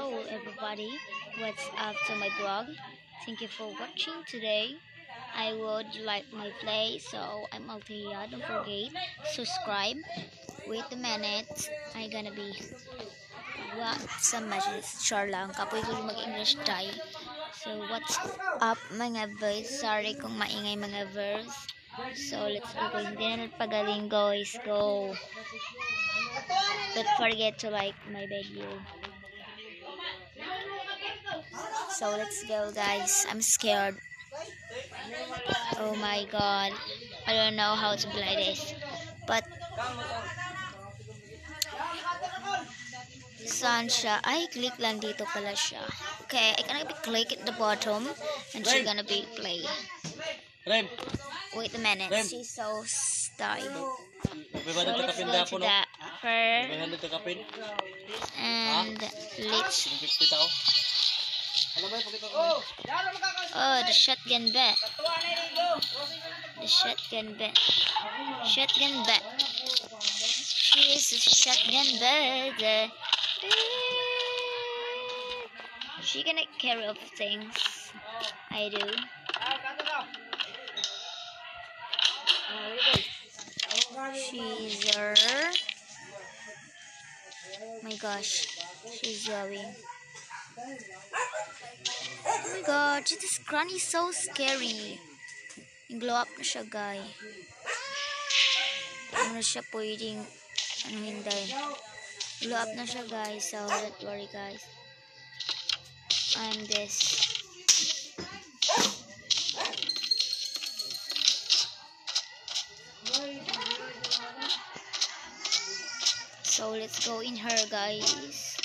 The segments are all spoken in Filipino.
Hello everybody, what's up to my vlog? Thank you for watching today. I would like my play, so I'm Althea. Don't forget, subscribe. Wait a minute, I'm gonna be some messages. Sure lang, kapoy ko mag-English tayo. So what's up mga boys? Sorry kung maingay mga verse. So let's go. Hindi na nagpagaling guys. Go. Don't forget to like my video. So let's go guys. I'm scared. Oh my god. I don't know how to play this. But saan siya? Ay, click lang dito pala siya. Okay, I gonna be click at the bottom and she's gonna be play. Wait a minute. She's so styled. So let's go to the her and let's the shotgun bet. The shotgun bet. Shotgun bet. She is a shotgun bet. She gonna carry of things. I do. She's my gosh, she's yelling. Oh my god, this granny is so scary. Glow up na siya, guy. Ano na siya pwedeng hindi. Glow up na siya, guys. So don't worry, guys. I'm this. So let's go in her, guys.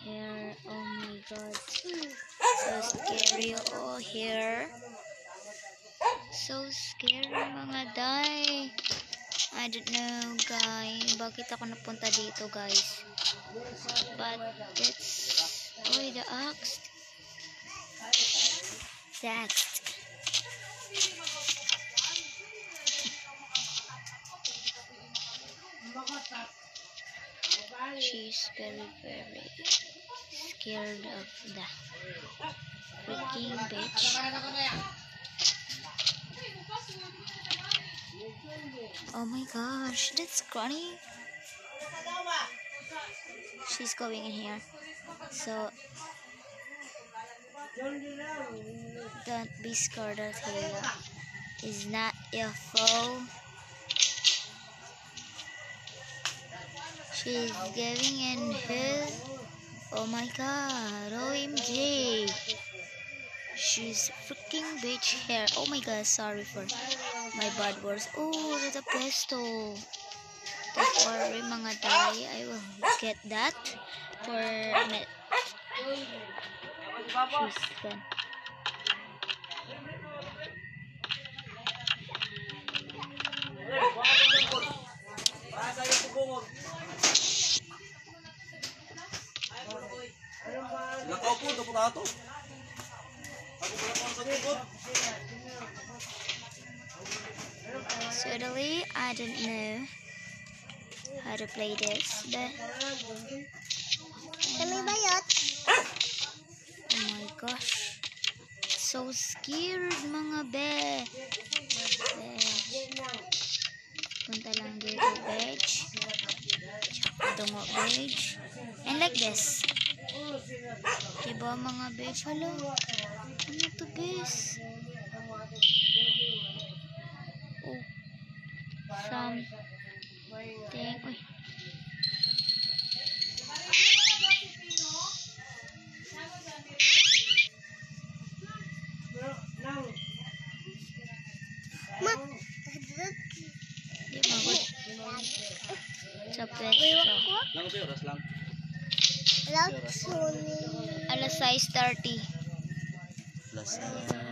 Here, oh my god, so scary. Oh, here, so scary mga day. I don't know, guys, bakit ako napunta dito, guys. But it's the axe. The axe. She's very scared of the freaking bitch. Oh my gosh, that's Granny. She's going in here. So don't be scared of her. It's not your fault. She's giving in his. Oh my god, OMG. She's freaking bitch hair. Oh my god, sorry for my bad words. Oh, the pesto. Don't worry mga day, I will get that for net. She's done. Certainly, I don't know how to play this, but oh my gosh, so scared mga be. Punta lang dito, bitch. Tungo, bitch. And like this. Diba mga bitch? Hello? Ano to, bitch? Oh. Something. Uy. Di magod. Sa pesto. Alas 6:30. Alas 6:30.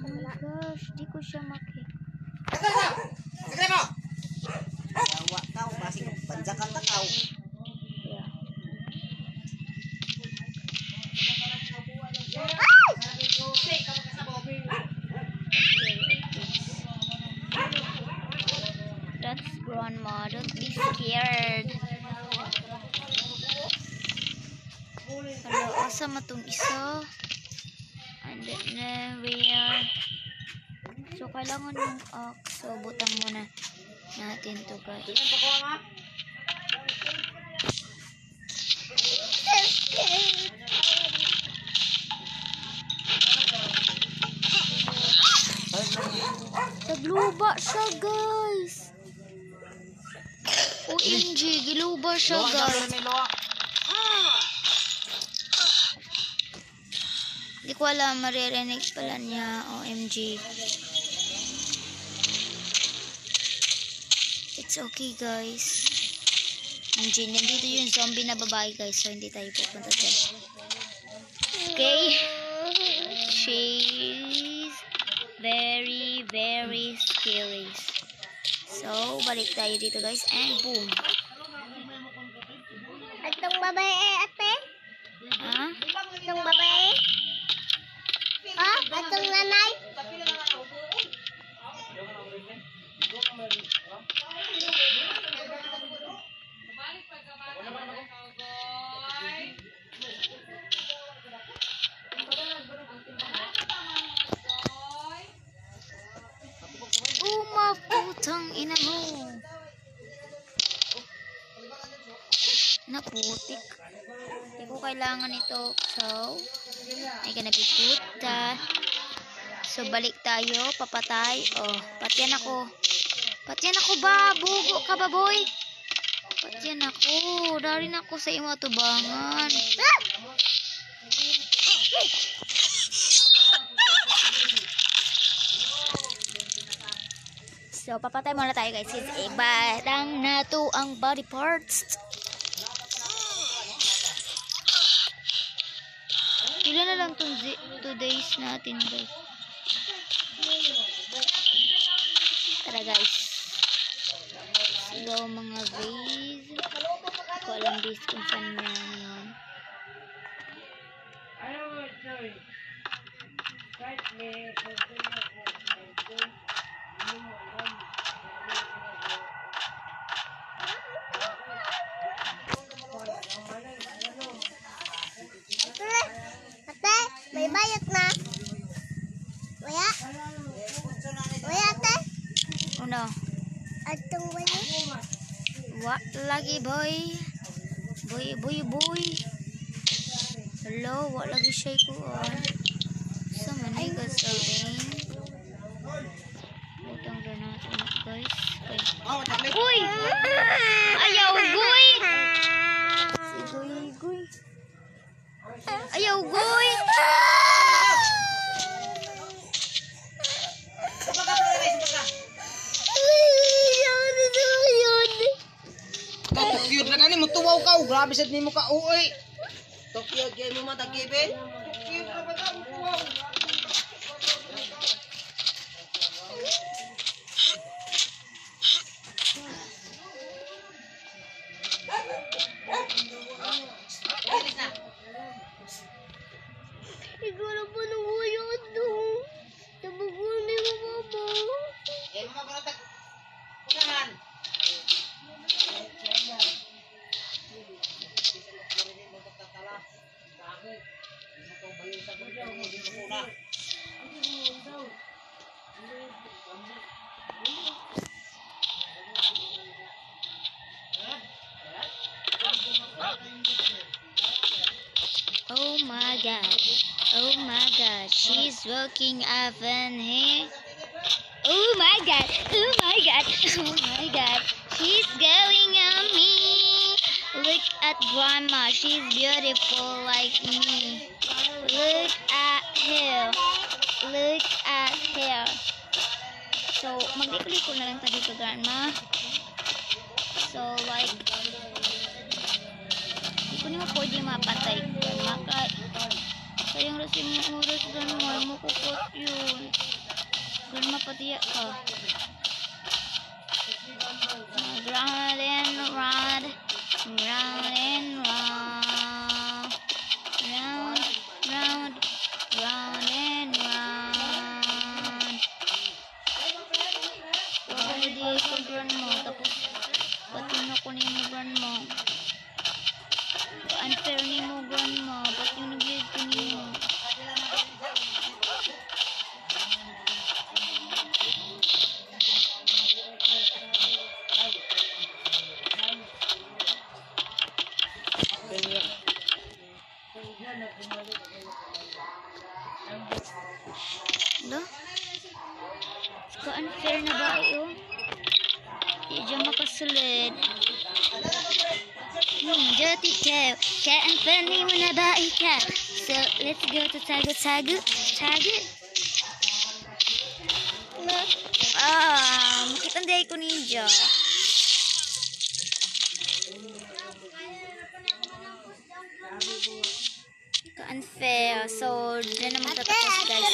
Oh my gosh, di ko siya makita. Sige mo! Yawa tao, basing banjakan takaw. Yeah. Grandma, don't be scared. Hello, asa matong isa? And then where? So, kailangan yung axe. So, butang muna natin to, guys. Nagluba siya, guys. OMG, giluba siya, guys. Hindi ko alam, maririnig pala niya. OMG. It's okay, guys. OMG, nandito yung zombie na babae, guys. So, hindi tayo pupunta dyan. Okay? She's very, very scary. So, balik tayo dito, guys. And boom. Atong babae, ate? Ha? Atong babae? Oh, atong nanay? Putang ina mo. Naputik. Hindi ko kailangan ito. So, I gonna be put that. So, balik tayo. Papatay. Oh, patyan ako. Patyan ako ba? Bugo ka ba, boy? Patyan ako. Dari na ako sa imo tubangan. So, papatay muna tayo, guys. Iba lang na to ang body parts. Ilan na lang 2 days natin, guys. Tara, guys. Sigaw mga base. Ako alam base kung saan yan. Ate, may bayad na. Waya? Waya, ate? Ano? Atong waya? Wa lagi, boy. Boy. Hello, wa lagi siya kuan. Sa manay ka sa rin. Butang na natin, guys. Okay. Uy! Ayaw, guy! Si guy. Ayaw, guy! Cute na gani mo tuwaw ka. Grabe sad nimo ka. Uy. Tokyo game mo matagibe. Cute na ba ka mo tuwaw? Siguro po nung huyo ito. Tabagunin mo ba ba? Eh mama ko tag. Unahan. Oh my god, she's walking up in here. Oh my god, she's going on me. Look at grandma, she's beautiful like me. Look at her. So, magliko na lang tayo dito, grandma. So, like, hindi ko naman pwede mapatay, grandma. Sayang rasin mo oras, grandma. Makukot yun. Grandma, patiya ka. Round and round. Grandma, tapos Ka-unfair na ba yun? Di dyan makasulid. Jati ka. Ka-unfair ni mo na ba ka? So, let's go to tago. Makitanday ko ninja. Ka-unfair. So, dyan naman tatapos guys.